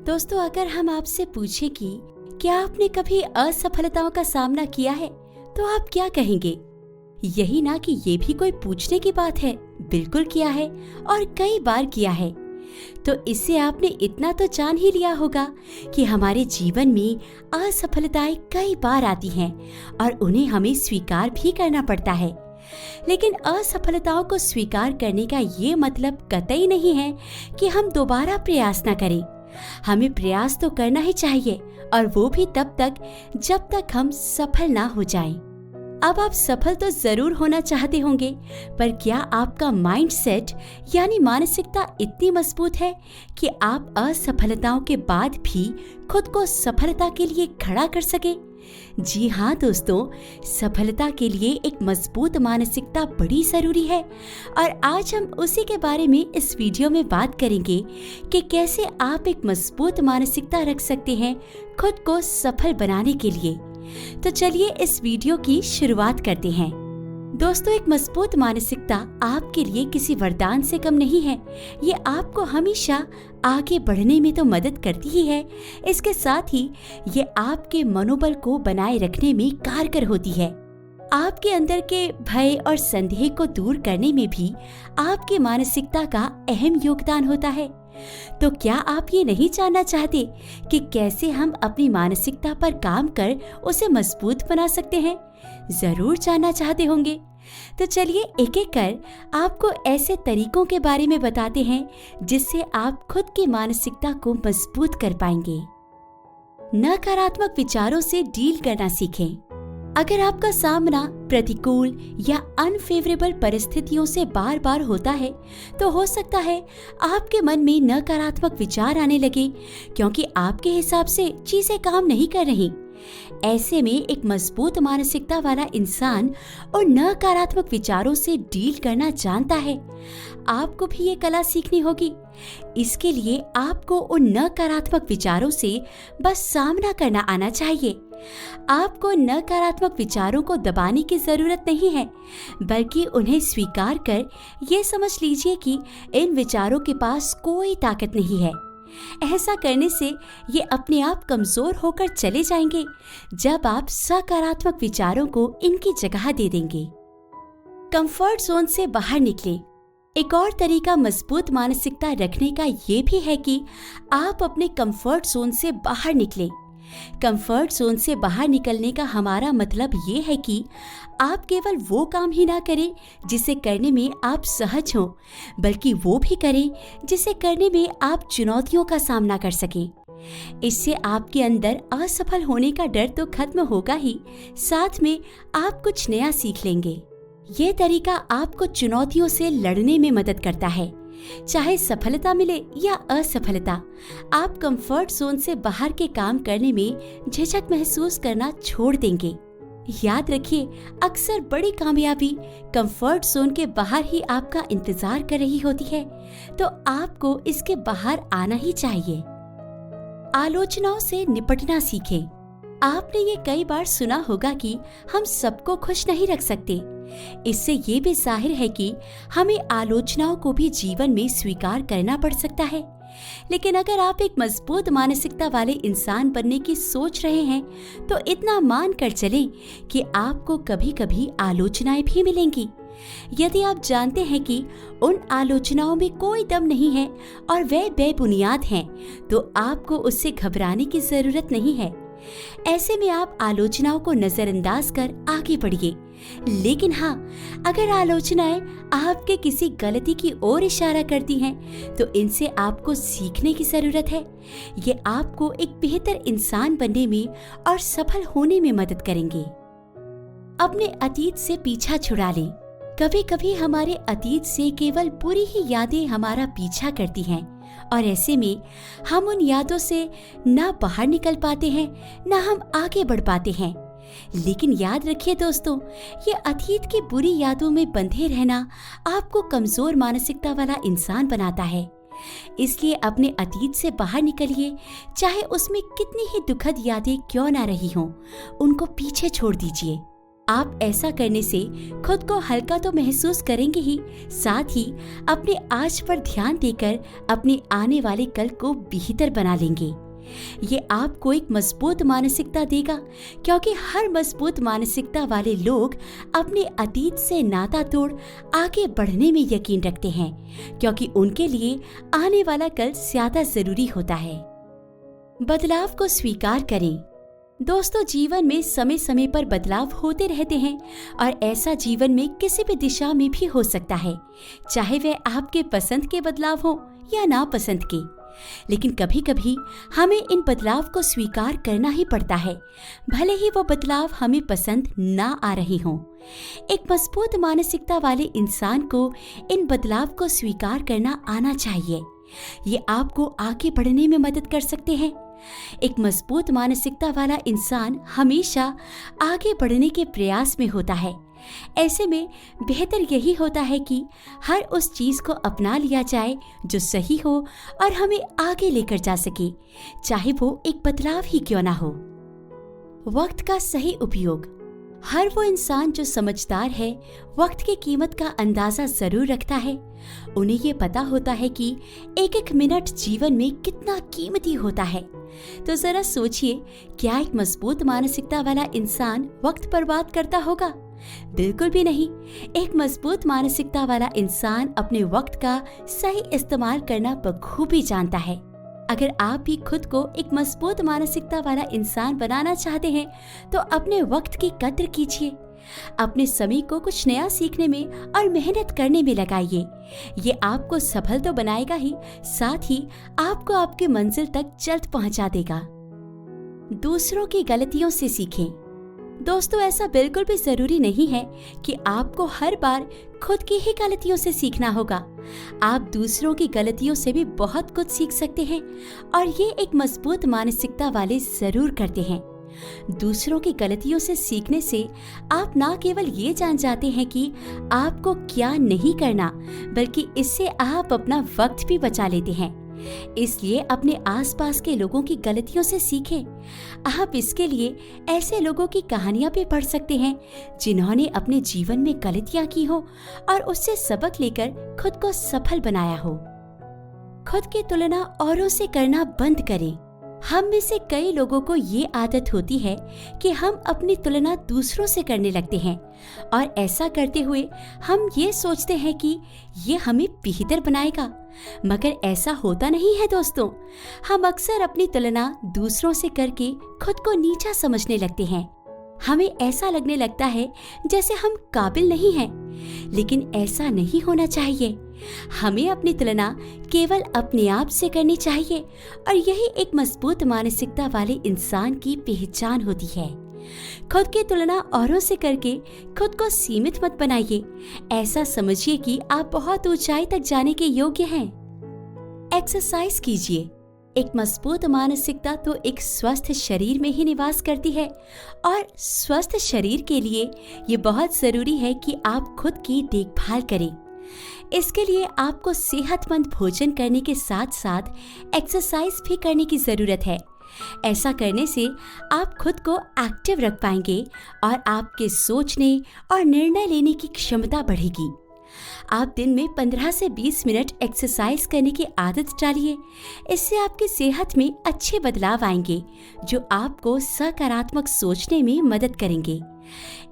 दोस्तों, अगर हम आपसे पूछे कि क्या आपने कभी असफलताओं का सामना किया है, तो आप क्या कहेंगे? यही ना कि ये भी कोई पूछने की बात है। बिल्कुल किया है और कई बार किया है। तो इससे आपने इतना तो जान ही लिया होगा कि हमारे जीवन में असफलताएं कई बार आती हैं और उन्हें हमें स्वीकार भी करना पड़ता है। लेकिन असफलताओं को स्वीकार करने का ये मतलब कतई नहीं है कि हम दोबारा प्रयास न करें। हमें प्रयास तो करना ही चाहिए, और वो भी तब तक जब तक हम सफल ना हो जाएं। अब आप सफल तो जरूर होना चाहते होंगे, पर क्या आपका माइंडसेट यानी मानसिकता इतनी मजबूत है कि आप असफलताओं के बाद भी खुद को सफलता के लिए खड़ा कर सके? जी हाँ दोस्तों, सफलता के लिए एक मजबूत मानसिकता बड़ी जरूरी है, और आज हम उसी के बारे में इस वीडियो में बात करेंगे कि कैसे आप एक मजबूत मानसिकता रख सकते हैं खुद को सफल बनाने के लिए। तो चलिए इस वीडियो की शुरुआत करते हैं। दोस्तों, एक मजबूत मानसिकता आपके लिए किसी वरदान से कम नहीं है। ये आपको हमेशा आगे बढ़ने में तो मदद करती ही है, इसके साथ ही ये आपके मनोबल को बनाए रखने में कारगर होती है। आपके अंदर के भय और संदेह को दूर करने में भी आपकी मानसिकता का अहम योगदान होता है। तो क्या आप ये नहीं जानना चाहते कि कैसे हम अपनी मानसिकता पर काम कर उसे मजबूत बना सकते हैं? जरूर जानना चाहते होंगे। तो चलिए एक एक कर आपको ऐसे तरीकों के बारे में बताते हैं जिससे आप खुद की मानसिकता को मजबूत कर पाएंगे। नकारात्मक विचारों से डील करना सीखें। अगर आपका सामना प्रतिकूल या अनफेवरेबल परिस्थितियों से बार बार होता है, तो हो सकता है आपके मन में नकारात्मक विचार आने लगे, क्योंकि आपके हिसाब से चीजें काम नहीं कर रही। ऐसे में एक मजबूत मानसिकता वाला इंसान उन नकारात्मक विचारों से डील करना जानता है। आपको भी ये कला सीखनी होगी। इसके लिए आपको उन नकारात्मक विचारों से बस सामना करना आना चाहिए। आपको नकारात्मक विचारों को दबाने की जरूरत नहीं है, बल्कि उन्हें स्वीकार कर ये समझ लीजिए कि इन विचारों के पास कोई ताकत नहीं है। ऐसा करने से ये अपने आप कमजोर होकर चले जाएंगे जब आप सकारात्मक विचारों को इनकी जगह दे देंगे। कंफर्ट जोन से बाहर निकले। एक और तरीका मजबूत मानसिकता रखने का ये भी है कि आप अपने कंफर्ट जोन से बाहर निकले। कंफर्ट जोन से बाहर निकलने का हमारा मतलब ये है कि आप केवल वो काम ही ना करें जिसे करने में आप सहज हो, बल्कि वो भी करें जिसे करने में आप चुनौतियों का सामना कर सकें। इससे आपके अंदर असफल होने का डर तो खत्म होगा ही, साथ में आप कुछ नया सीख लेंगे। ये तरीका आपको चुनौतियों से लड़ने में मदद करता है। चाहे सफलता मिले या असफलता, आप कंफर्ट जोन से बाहर के काम करने में झिझक महसूस करना छोड़ देंगे। याद रखिए, अक्सर बड़ी कामयाबी कंफर्ट जोन के बाहर ही आपका इंतजार कर रही होती है, तो आपको इसके बाहर आना ही चाहिए। आलोचनाओं से निपटना सीखें। आपने ये कई बार सुना होगा कि हम सबको खुश नहीं रख सकते। इससे ये भी जाहिर है कि हमें आलोचनाओं को भी जीवन में स्वीकार करना पड़ सकता है। लेकिन अगर आप एक मजबूत मानसिकता वाले इंसान बनने की सोच रहे हैं, तो इतना मान कर चलें कि आपको कभी कभी आलोचनाएं भी मिलेंगी। यदि आप जानते हैं कि उन आलोचनाओं में कोई दम नहीं है और वे बेबुनियाद हैं, तो आपको उससे घबराने की जरूरत नहीं है। ऐसे में आप आलोचनाओं को नजरअंदाज कर आगे बढ़िए। लेकिन हाँ, अगर आलोचनाएं आपके किसी गलती की ओर इशारा करती हैं, तो इनसे आपको सीखने की जरूरत है। ये आपको एक बेहतर इंसान बनने में और सफल होने में मदद करेंगे। अपने अतीत से पीछा छुड़ा लें। कभी कभी हमारे अतीत से केवल बुरी ही यादें हमारा पीछा करती हैं, और ऐसे में हम उन यादों से ना बाहर निकल पाते हैं, ना हम आगे बढ़ पाते हैं। लेकिन याद रखिए दोस्तों, ये अतीत की बुरी यादों में बंधे रहना आपको कमजोर मानसिकता वाला इंसान बनाता है। इसलिए अपने अतीत से बाहर निकलिए, चाहे उसमें कितनी ही दुखद यादें क्यों ना रही हों, उनको पीछे छोड़ दीजिए। आप ऐसा करने से खुद को हल्का तो महसूस करेंगे ही, साथ ही अपने आज पर ध्यान देकर अपने आने वाले कल को बेहतर बना लेंगे। ये आपको एक मजबूत मानसिकता देगा, क्योंकि हर मजबूत मानसिकता वाले लोग अपने अतीत से नाता तोड़ आगे बढ़ने में यकीन रखते हैं, क्योंकि उनके लिए आने वाला कल ज्यादा जरूरी होता है। बदलाव को स्वीकार करें। दोस्तों, जीवन में समय समय पर बदलाव होते रहते हैं और ऐसा जीवन में किसी भी दिशा में भी हो सकता है, चाहे वह आपके पसंद के बदलाव हो या नापसंद के। लेकिन कभी कभी हमें इन बदलाव को स्वीकार करना ही पड़ता है, भले ही वो बदलाव हमें पसंद ना आ रहे हों। एक मजबूत मानसिकता वाले इंसान को इन बदलाव को स्वीकार करना आना चाहिए। ये आपको आगे बढ़ने में मदद कर सकते हैं। एक मजबूत मानसिकता वाला इंसान हमेशा आगे बढ़ने के प्रयास में होता है। ऐसे में बेहतर यही होता है कि हर उस चीज को अपना लिया जाए जो सही हो और हमें आगे लेकर जा सके, चाहे वो एक बदलाव ही क्यों ना हो। वक्त का सही उपयोग। हर वो इंसान जो समझदार है, वक्त की कीमत का अंदाजा जरूर रखता है। उन्हें ये पता होता है कि एक एक मिनट जीवन में कितना कीमती होता है। तो जरा सोचिए, क्या एक मजबूत मानसिकता वाला इंसान वक्त बर्बाद करता होगा? बिल्कुल भी नहीं। एक मजबूत मानसिकता वाला इंसान अपने वक्त का सही इस्तेमाल करना बखूबी जानता है। अगर आप भी खुद को एक मजबूत मानसिकता वाला इंसान बनाना चाहते हैं तो अपने वक्त की कद्र कीजिए। अपने समय को कुछ नया सीखने में और मेहनत करने में लगाइए। ये आपको सफल तो बनाएगा ही, साथ ही आपको आपकी मंजिल तक जल्द पहुंचा देगा। दूसरों की गलतियों से सीखें। दोस्तों, ऐसा बिल्कुल भी जरूरी नहीं है कि आपको हर बार खुद की ही गलतियों से सीखना होगा। आप दूसरों की गलतियों से भी बहुत कुछ सीख सकते हैं और ये एक मजबूत मानसिकता वाले जरूर करते हैं। दूसरों की गलतियों से सीखने से आप न केवल ये जान जाते हैं कि आपको क्या नहीं करना, बल्कि इससे आप अपना वक्त भी बचा लेते हैं। इसलिए अपने आसपास के लोगों की गलतियों से सीखें। आप इसके लिए ऐसे लोगों की कहानियां भी पढ़ सकते हैं जिन्होंने अपने जीवन में गलतियां की हो और उससे सबक लेकर खुद को सफल बनाया हो। खुद की तुलना औरों से करना बंद करें। हम में से कई लोगों को ये आदत होती है कि हम अपनी तुलना दूसरों से करने लगते हैं और ऐसा करते हुए हम ये सोचते हैं कि ये हमें बेहतर बनाएगा, मगर ऐसा होता नहीं है दोस्तों। हम अक्सर अपनी तुलना दूसरों से करके खुद को नीचा समझने लगते हैं। हमें ऐसा लगने लगता है जैसे हम काबिल नहीं हैं, लेकिन ऐसा नहीं होना चाहिए। हमें अपनी तुलना केवल अपने आप से करनी चाहिए और यही एक मजबूत मानसिकता वाले इंसान की पहचान होती है। खुद की तुलना औरों से करके खुद को सीमित मत बनाइए। ऐसा समझिए कि आप बहुत ऊंचाई तक जाने के योग्य हैं। एक्सरसाइज कीजिए। एक मजबूत मानसिकता तो एक स्वस्थ शरीर में ही निवास करती है और स्वस्थ शरीर के लिए ये बहुत जरूरी है कि आप खुद की देखभाल करें। इसके लिए आपको सेहतमंद भोजन करने के साथ साथ एक्सरसाइज भी करने की जरूरत है। ऐसा करने से आप खुद को एक्टिव रख पाएंगे और आपके सोचने और निर्णय लेने की क्षमता बढ़ेगी। आप दिन में 15 से 20 मिनट एक्सरसाइज करने की आदत डालिए। इससे आपकी सेहत में अच्छे बदलाव आएंगे जो आपको सकारात्मक सोचने में मदद करेंगे।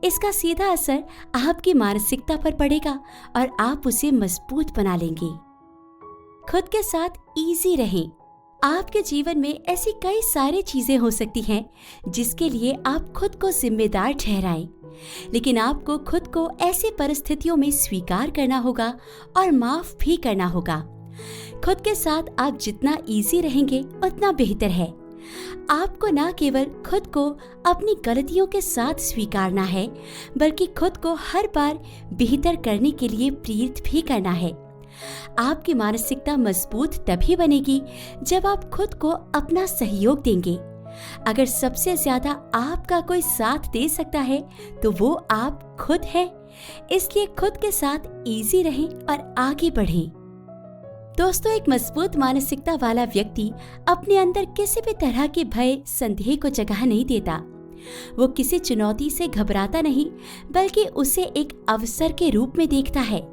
इसका सीधा असर आपकी मानसिकता पर पड़ेगा और आप उसे मजबूत बना लेंगे। खुद के साथ इजी रहें। आपके जीवन में ऐसी कई सारी चीजें हो सकती हैं जिसके लिए आप खुद को जिम्मेदार ठहराएं, लेकिन आपको खुद को ऐसी परिस्थितियों में स्वीकार करना होगा और माफ भी करना होगा। खुद के साथ आप जितना इजी रहेंगे उतना बेहतर है। आपको न केवल खुद को अपनी गलतियों के साथ स्वीकारना है, बल्कि खुद को हर बार बेहतर करने के लिए प्रेरित भी करना है। आपकी मानसिकता मजबूत तभी बनेगी जब आप खुद को अपना सहयोग देंगे। अगर सबसे ज्यादा आपका कोई साथ दे सकता है तो वो आप खुद हैं। इसलिए खुद के साथ इजी रहें और आगे बढ़ें। दोस्तों, एक मजबूत मानसिकता वाला व्यक्ति अपने अंदर किसी भी तरह के भय, संदेह को जगह नहीं देता। वो किसी चुनौती से घबराता नहीं, बल्कि उसे एक अवसर के रूप में देखता है।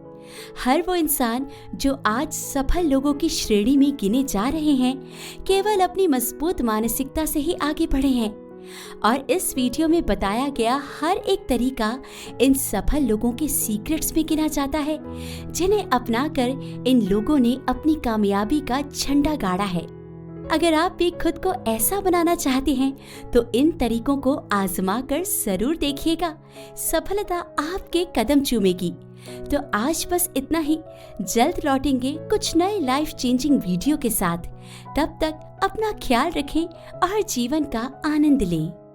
हर वो इंसान जो आज सफल लोगों की श्रेणी में गिने जा रहे हैं, केवल अपनी मजबूत मानसिकता से ही आगे बढ़े हैं। और इस वीडियो में बताया गया हर एक तरीका इन सफल लोगों के सीक्रेट्स में गिना जाता है, जिन्हें अपनाकर इन लोगों ने अपनी कामयाबी का झंडा गाड़ा है। अगर आप भी खुद को ऐसा बनाना चाहते हैं तो इन तरीकों को आजमा कर जरूर देखिएगा, सफलता आपके कदम चूमेगी। तो आज बस इतना ही। जल्द लौटेंगे कुछ नए लाइफ चेंजिंग वीडियो के साथ। तब तक अपना ख्याल रखें और जीवन का आनंद लें।